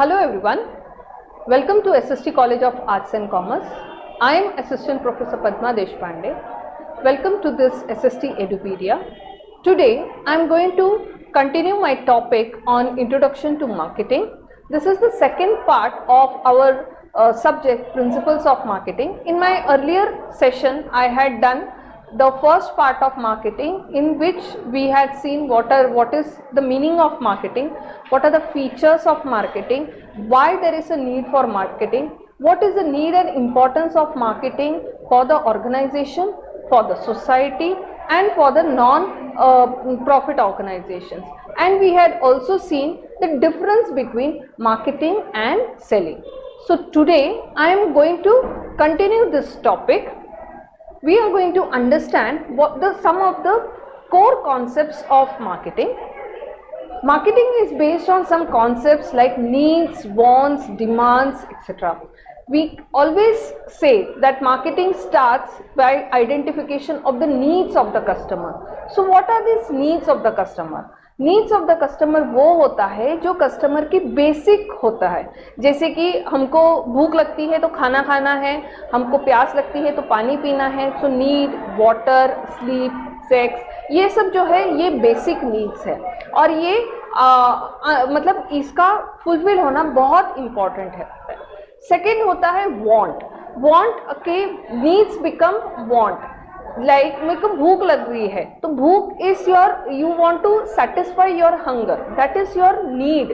Hello everyone, welcome to SST College of Arts and Commerce. I am Assistant Professor Padma Deshpande. Welcome to this SST Edupedia. Today I am going to continue my topic on Introduction to Marketing. This is the second part of our subject Principles of Marketing. In my earlier session I had done the first part of marketing, in which we had seen what is the meaning of marketing, what are the features of marketing, why there is a need for marketing, what is the need and importance of marketing for the organization, for the society and for the non-profit organizations. And we had also seen the difference between marketing and selling. So today I am going to continue this topic. We are going to understand some of the core concepts of marketing. Marketing is based on some concepts like needs, wants, demands, etc. We always say that marketing starts by identification of the needs of the customer. So what are these needs of the customer? Needs of the customer वो होता है जो customer की basic होता है, जैसे कि हमको भूख लगती है तो खाना खाना है, हमको प्यास लगती है तो पानी पीना है. So need, water, sleep, sex, ये सब जो है ये बेसिक नीड्स है और ये मतलब इसका फुलफिल होना बहुत इम्पॉर्टेंट है. सेकेंड होता है वांट. वांट के नीड्स बिकम वांट. लाइक मेरे को भूख लग रही है तो भूख is your, you want to satisfy your hunger, that is your need.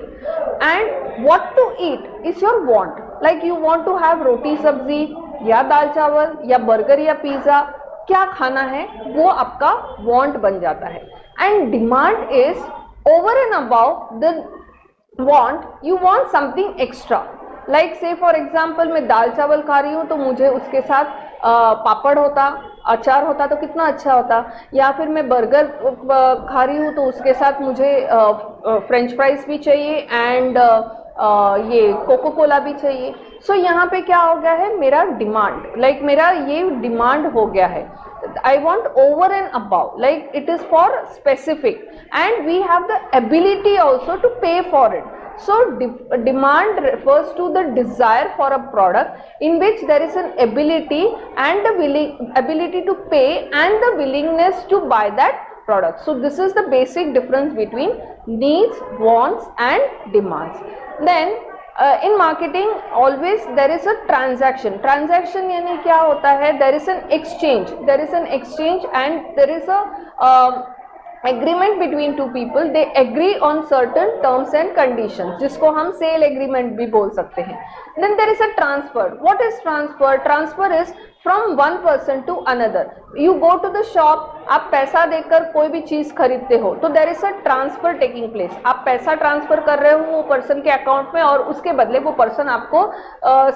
And what to eat is your want. Like you want to have roti sabzi या दाल चावल या बर्गर या पिज्जा, क्या खाना है वो आपका वांट बन जाता है. And demand is over and about the want, you want something extra. Like से फॉर एग्जाम्पल मैं दाल चावल खा रही हूँ तो मुझे उसके साथ पापड़ होता, अचार होता तो कितना अच्छा होता. या फिर मैं बर्गर खा रही हूँ तो उसके साथ मुझे फ्रेंच फ्राइज भी चाहिए एंड ये कोको कोला भी चाहिए. सो यहाँ पे क्या हो गया है, मेरा डिमांड, लाइक मेरा ये डिमांड हो गया है. I want over and above, like it is for specific and we have the ability also to pay for it. So demand refers to the desire for a product in which there is an ability and the ability to pay and the willingness to buy that product. So this is the basic difference between needs, wants and demands. Then in marketing always there is a transaction. Transaction यानी क्या होता है, there is an exchange. There is an exchange and there is a agreement between two people. They agree on certain terms and conditions, जिसको हम sale agreement भी बोल सकते हैं. Then there is a transfer. What is transfer? Transfer is from one person to another. You go to the shop, आप पैसा देकर कोई भी चीज खरीदते हो तो there is a transfer taking place. आप पैसा ट्रांसफर कर रहे हो वो पर्सन के अकाउंट में और उसके बदले वो पर्सन आपको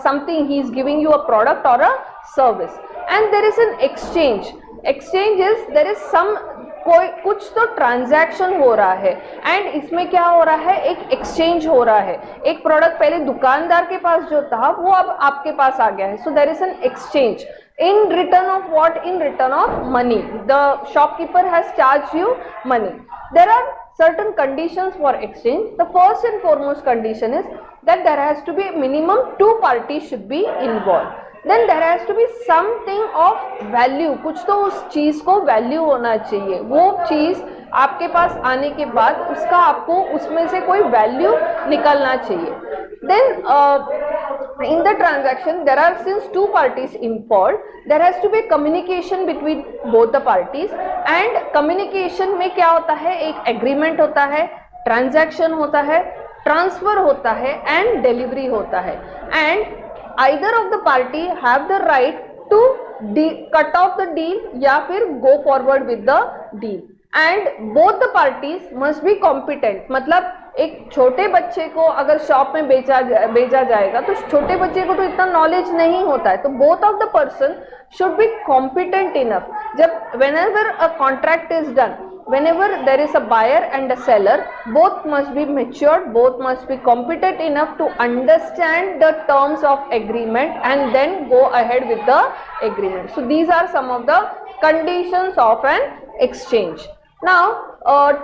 something he is giving you a product or a service. And there is an exchange. Exchange is there is some कोई कुछ तो ट्रांजैक्शन हो रहा है एंड इसमें क्या हो रहा है, एक एक्सचेंज हो रहा है. एक प्रोडक्ट पहले दुकानदार के पास जो था वो अब आपके पास आ गया है. So there is an exchange. In return of what? In return of money. The shopkeeper has charged you money. There are certain conditions for exchange. The first and foremost condition is that there has to be minimum 2 parties should be involved. Then there has to be something of value. कुछ तो उस चीज को value होना चाहिए. वो चीज आपके पास आने के बाद उसका आपको उसमें से कोई वैल्यू निकलना चाहिए. Then in the transaction there are, since 2 parties involved, there has to be communication between both the parties. And communication में क्या होता है, एक agreement होता है, transaction होता है, transfer होता है and delivery होता है. And either of the party have the right to cut off the deal या फिर go forward with the deal. And both the parties must be competent. मतलब एक छोटे बच्चे को अगर शॉप में बेचा जाएगा तो छोटे बच्चे को तो इतना नॉलेज नहीं होता है, तो both of the person should be competent enough. जब whenever a contract is done, whenever there is a buyer and a seller, both must be matured, both must be competent enough to understand the terms of agreement and then go ahead with the agreement. So these are some of the conditions of an exchange. Now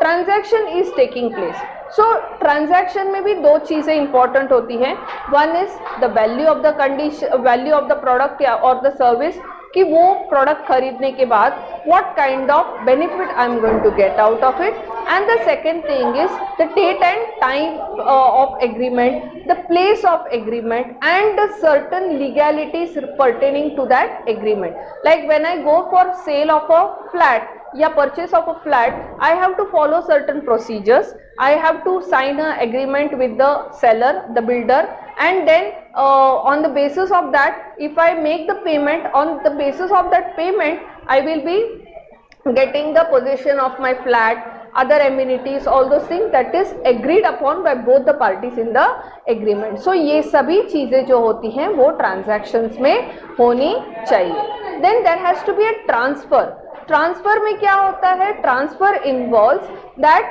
transaction is taking place. So transaction में भी दो चीजें important होती हैं. One is the value of the condition, value of the product और the service, कि वो product खरीदने के बाद what kind of benefit I am going to get out of it. And the second thing is the date and time of agreement, the place of agreement, and the certain legalities pertaining to that agreement. Like when I go for sale of a flat या purchase of a flat, I have to follow certain procedures. I have to sign an agreement with the seller, the builder, and then on the basis of that, if I make the payment, on the basis of that payment, I will be getting the possession of my flat, other amenities, all those things that is agreed upon by both the parties in the agreement. So ये सभी चीजें जो होती हैं वो transactions में होनी चाहिए. Then there has to be a transfer. Transfer में क्या होता है? Transfer involves that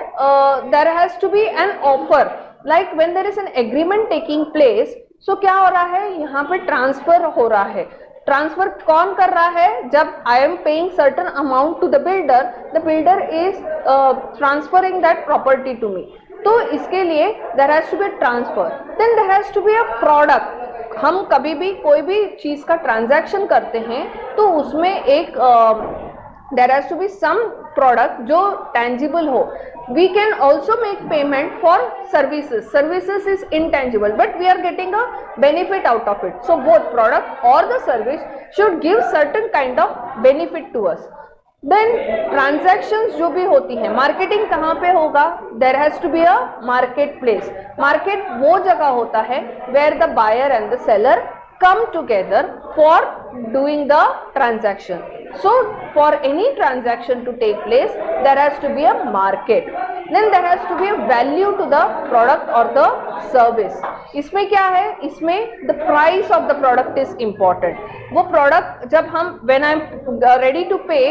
there has to be an offer, like when there is an agreement taking place. So क्या हो रहा है? यहाँ पे ट्रांसफर हो रहा है. ट्रांसफर कौन कर रहा है? जब I am paying certain amount to the builder is transferring that property to me. तो इसके लिए there has to be transfer. Then there has to be a product. हम कभी भी कोई भी चीज का ट्रांजैक्शन करते हैं तो उसमें एक there has to be some product जो tangible हो. We can also make payment for services. Services is intangible, but we are getting a benefit out of it. So both product or the service should give certain kind of benefit to us. Then transactions जो भी होती है, marketing कहाँ पे होगा? There has to be a marketplace. Market वो जगह होता है where the buyer and the seller come together for doing the transaction. So for any transaction to take place, there has to be a market. Then there has to be a value to the product or the service. इसमें क्या है? इसमें the price of the product is important. वो product जब हम when I'm ready to pay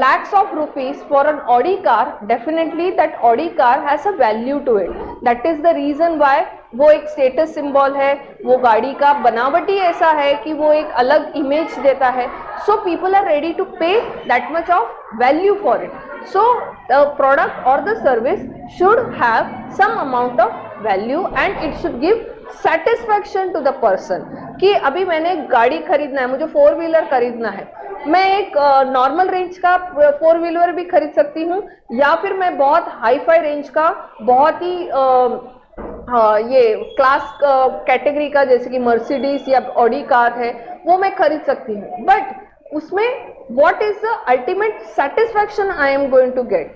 lakhs of rupees for an Audi car, definitely that Audi car has a value to it. That is the reason why वो एक status symbol है, वो गाड़ी का बनावटी ऐसा है कि वो एक अलग इमेज देता है. So people are ready to pay that much of value for it. So the product और the service should have some amount of value and it should give satisfaction to the person कि अभी मैंने गाड़ी खरीदना है, मुझे 4 wheeler खरीदना है. मैं एक नॉर्मल रेंज का 4 व्हीलर भी खरीद सकती हूँ या फिर मैं बहुत हाई फाई रेंज का, बहुत ही ये क्लास कैटेगरी का जैसे कि मर्सिडीज या ऑडी कार है वो मैं खरीद सकती हूँ. बट उसमें what is the ultimate satisfaction I am going to get?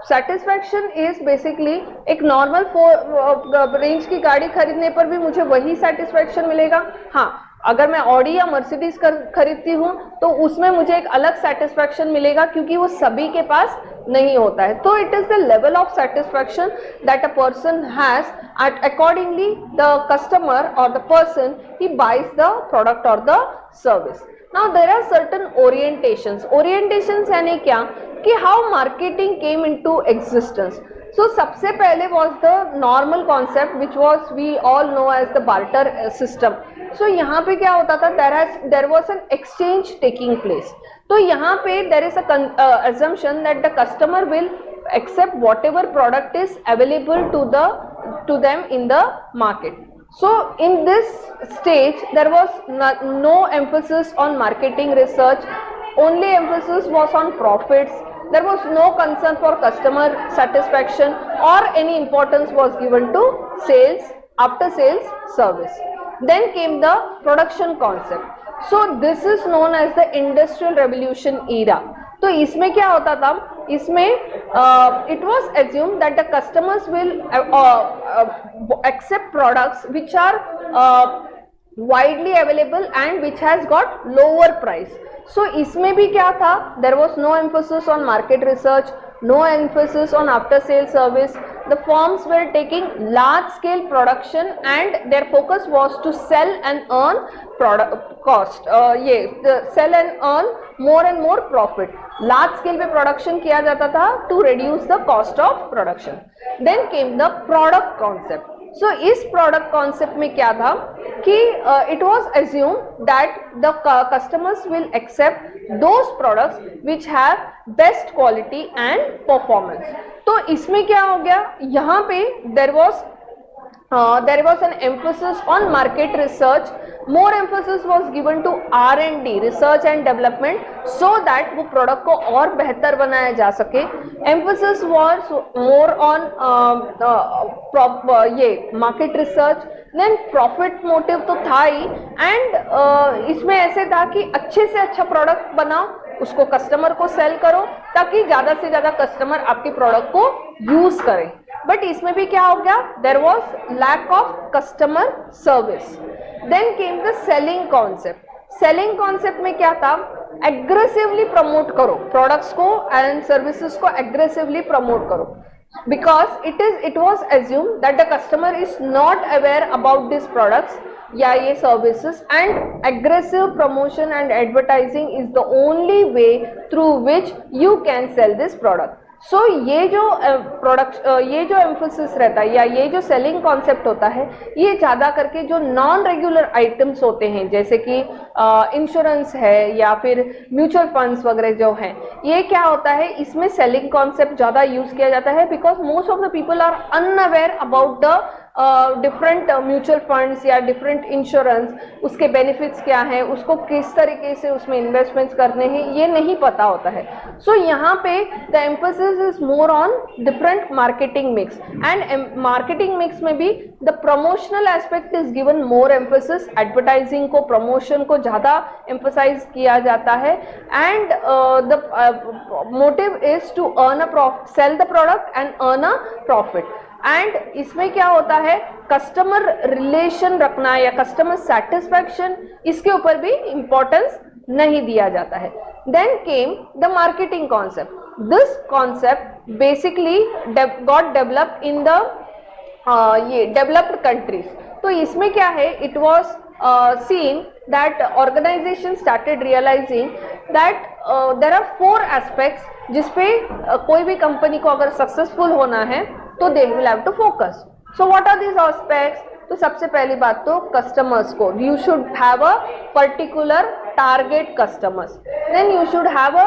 Satisfaction is basically एक नॉर्मल 4 रेंज की गाड़ी खरीदने पर भी मुझे वही सेटिस्फैक्शन मिलेगा. हाँ, अगर मैं ऑडी या मर्सिडीज खरीदती हूँ तो उसमें मुझे एक अलग सेटिस्फैक्शन मिलेगा क्योंकि वो सभी के पास नहीं होता है. तो it is the level of satisfaction that a person has at accordingly the customer or the person he buys the product or the service. Now there are certain orientations यानी क्या कि how marketing came into existence. So सबसे पहले was the normal concept which was we all know as the barter system. So यहाँ पे क्या होता था? there was an exchange taking place. तो यहाँ पे there is a assumption that the customer will accept whatever product is available to them in the market. So in this stage there was no emphasis on marketing research, only emphasis was on profits. There was no concern for customer satisfaction or any importance was given to sales, after sales service. Then came the production concept. So this is known as the industrial revolution era. तो इसमें क्या होता था? इसमें it was assumed that the customers will accept products which are widely available and which has got lower price. So इसमें भी क्या था? There was no emphasis on market research, no emphasis on after sale service. The firms were taking large scale production and their focus was to sell and earn product cost. Sell and earn more and more profit. Large scale पे production किया जाता था to reduce the cost of production. Then came the product concept. सो इस product concept में क्या था कि it was assume that the customers will accept those products which have best quality and performance. तो इसमें क्या हो गया, यहाँ पे there was an emphasis on market research. More emphasis was given to R&D, research and development, so that वो product को और बेहतर बनाया जा सके। Emphasis was more on ये market research, then profit motive तो था ही, एंड इसमें ऐसे था कि अच्छे से अच्छा प्रोडक्ट बनाओ, उसको कस्टमर को सेल करो ताकि ज्यादा से ज्यादा कस्टमर आपके प्रोडक्ट को यूज करें। बट इसमें भी क्या हो गया, there was lack of customer service. Then came the selling concept. Selling concept में क्या था, एग्रेसिवली प्रमोट करो प्रोडक्ट्स को एंड सर्विसेज को, एग्रेसिवली प्रमोट करो, because it was assumed that the customer is not aware about these products या ये services, and aggressive promotion and advertising is the only way through which you can sell this product. So ये जो product ये जो emphasis रहता है या ये जो सेलिंग कॉन्सेप्ट होता है, ये ज़्यादा करके जो नॉन रेगुलर आइटम्स होते हैं जैसे कि इंश्योरेंस है या फिर म्यूचुअल फंड्स वगैरह जो हैं, ये क्या होता है, इसमें सेलिंग कॉन्सेप्ट ज़्यादा यूज़ किया जाता है because most of the people are unaware about the different mutual funds या डिफरेंट इंश्योरेंस, उसके बेनिफिट्स क्या हैं, उसको किस तरीके से उसमें इन्वेस्टमेंट्स करने हैं, ये नहीं पता होता है। सो यहाँ पे the emphasis is more on different marketing mix, and marketing mix में भी the promotional aspect is given more emphasis, advertising को, प्रमोशन को ज़्यादा एम्फोसाइज किया जाता है, and the motive is to earn sell the product and earn a profit. And इसमें क्या होता है, कस्टमर रिलेशन रखना या कस्टमर सेटिस्फैक्शन, इसके ऊपर भी इंपॉर्टेंस नहीं दिया जाता है। Then came the marketing concept. This concept basically got developed in the ये डेवलप्ड कंट्रीज। तो इसमें क्या है, it was seen that organization started realizing that there are 4 aspects जिसपे कोई भी कंपनी को अगर सक्सेसफुल होना है तो they will have to focus. So what are these aspects? तो सबसे पहली बात तो कस्टमर्स को, you should have a particular target customers. Then you should have a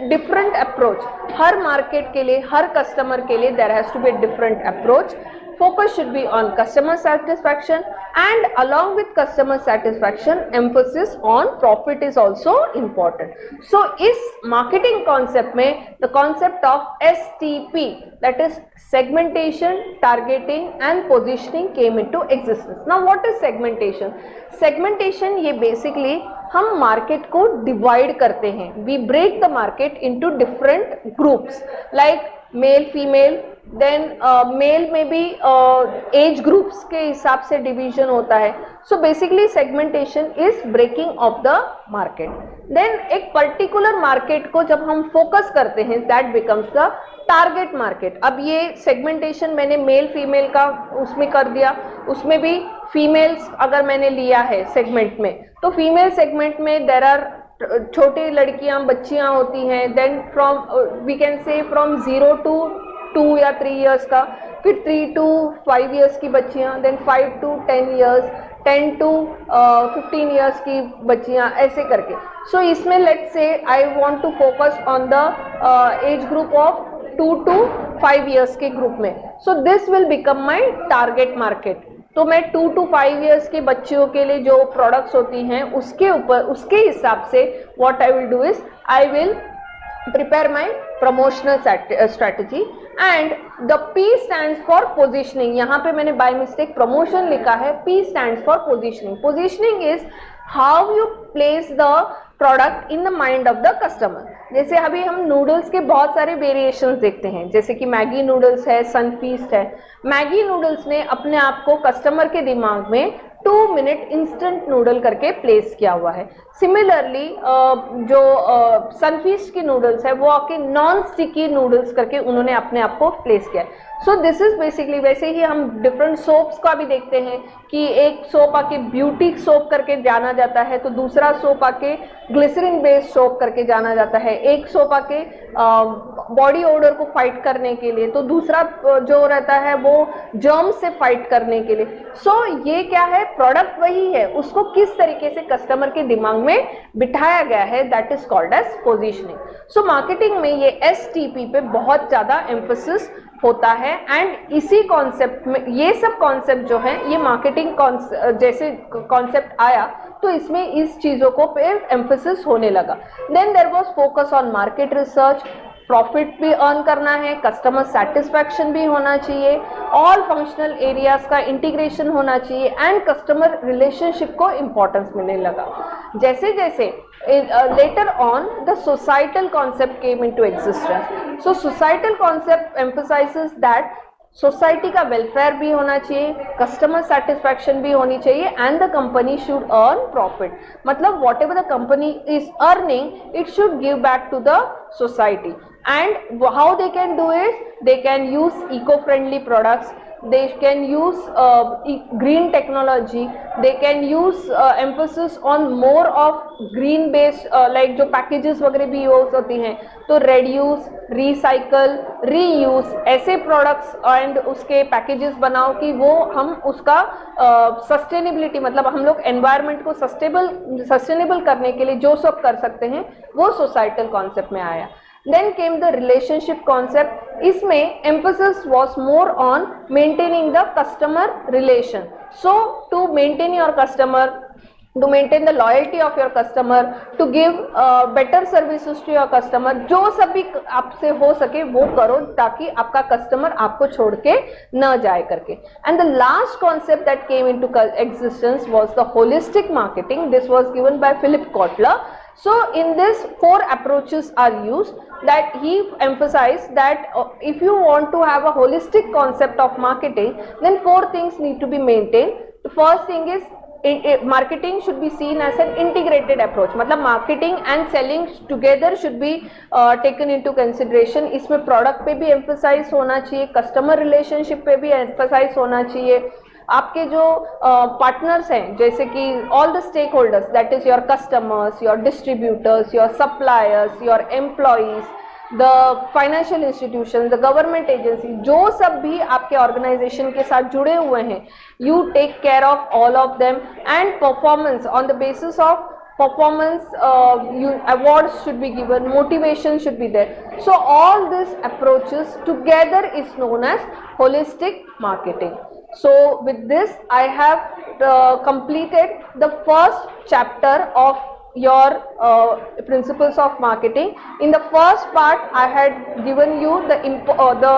different approach. Her market के लिए, हर कस्टमर के लिए there has to be a different approach. Focus should be on customer satisfaction, and along with customer satisfaction, emphasis on profit is also important. So इस marketing concept में the concept of STP, that is segmentation, targeting and positioning came into existence. Now what is segmentation? Segmentation ये basically हम market को divide करते हैं, we break the market into different groups like male female, then male में भी age groups के हिसाब से डिवीजन होता है। So basically segmentation is breaking of the market. Then एक पर्टिकुलर मार्केट को जब हम फोकस करते हैं, that becomes the target market. अब ये सेगमेंटेशन मैंने मेल फीमेल का उसमें कर दिया, उसमें भी फीमेल्स अगर मैंने लिया है सेगमेंट में, तो फीमेल सेगमेंट में देयर आर छोटी लड़कियां, बच्चियां होती हैं, then from we can say from 0 to 2 या 3 इयर्स का, फिर 3 to 5 इयर्स की बच्चियां, then 5 to 10 years, 10 to 15 years की बच्चियां, ऐसे करके। सो इसमें let's say I want to focus on the age group of 2 to 5 years के ग्रुप में। So this will become my target market. तो मैं 2 to 5 इयर्स के बच्चियों के लिए जो प्रोडक्ट्स होती हैं उसके ऊपर, उसके हिसाब से what I will do is I will prepare my promotional strategy, and the P stands for positioning. यहाँ पे मैंने by mistake promotion लिखा है, P stands for positioning. Positioning is how you place the product in the mind of the customer. जैसे अभी हम noodles के बहुत सारे वेरिएशंस देखते हैं, जैसे कि मैगी नूडल्स है, सनफीस्ट है। मैगी नूडल्स ने अपने आप को कस्टमर के दिमाग में 2 मिनट इंस्टेंट नूडल करके प्लेस किया हुआ है। सिमिलरली जो सनफीस्ट की नूडल्स है वो आपके नॉन स्टिकी नूडल्स करके उन्होंने अपने आप को प्लेस किया है। सो दिस इज बेसिकली, वैसे ही हम डिफरेंट सोप्स का भी देखते हैं कि एक सोप आके ब्यूटी सोप करके जाना जाता है, तो दूसरा सोप आके ग्लिसरीन बेस्ड सोप करके जाना जाता है, एक सोप आके बॉडी ओडर को फाइट करने के लिए, तो दूसरा जो रहता है वो जर्म से फाइट करने के लिए। सो ये क्या है, प्रोडक्ट वही है, उसको किस तरीके से कस्टमर के दिमाग में बिठाया गया है, that is called as positioning. So marketing में ये STP पे बहुत ज्यादा एम्फोसिस होता है, एंड इसी कॉन्सेप्ट में ये सब कॉन्सेप्ट जो है, ये मार्केटिंग जैसे कॉन्सेप्ट आया तो इसमें इस चीजों को पे एम्फोसिस होने लगा। Then there was focus on market research, profit भी अर्न करना है, कस्टमर सेटिस्फैक्शन भी होना चाहिए, ऑल फंक्शनल एरियाज का इंटीग्रेशन होना चाहिए, एंड कस्टमर रिलेशनशिप को इंपॉर्टेंस मिलने लगा। जैसे जैसे later on the societal concept came into existence. So societal concept emphasizes that society का वेलफेयर भी होना चाहिए, कस्टमर सेटिस्फैक्शन भी होनी चाहिए, and the company should earn profit. मतलब whatever the company is earning it should give back to the society. And how they can do it, they can use eco friendly products, they can use green technology, they can use emphasis on more of green based like जो packages वगैरह भी use होती हैं, तो reduce, recycle, reuse ऐसे products and उसके packages बनाओ कि वो हम उसका sustainability, मतलब हम लोग environment को sustainable करने के लिए जो सब कर सकते हैं वो societal concept में आया। Then came the relationship concept. इसमें emphasis was more on maintaining the customer relation. So to maintain your customer, to maintain the loyalty of your customer, to give better services to your customer, जो सब भी आपसे हो सके वो करो ताकि आपका कस्टमर आपको छोड़ के न जाए करके। And the last concept that came into existence was the holistic marketing. This was given by Philip Kotler. So in this 4 approaches are used, that he emphasized that if you want to have a holistic concept of marketing, then 4 things need to be maintained. The first thing is marketing should be seen as an integrated approach, मतलब marketing and selling together should be taken into consideration. इसमें product पे भी emphasize होना चाहिए, customer relationship पे भी emphasize होना चाहिए, आपके जो पार्टनर्स हैं जैसे कि all the stakeholders, that is your customers, your distributors, your suppliers, your employees, the financial institution, the government agency, जो सब भी आपके ऑर्गेनाइजेशन के साथ जुड़े हुए हैं, you take care of all of them, and performance on the basis of performance, awards should be given, motivation should be there. So all these approaches together is known as holistic marketing. So with this I have completed the first chapter of your principles of marketing. In the first part I had given you the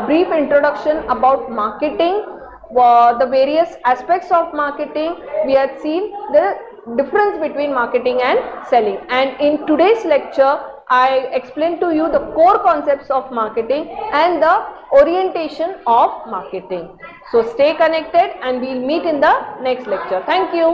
brief introduction about marketing, the various aspects of marketing. We had seen the difference between marketing and selling, and in today's lecture I explained to you the core concepts of marketing and the orientation of marketing. So stay connected and we'll meet in the next lecture. Thank you.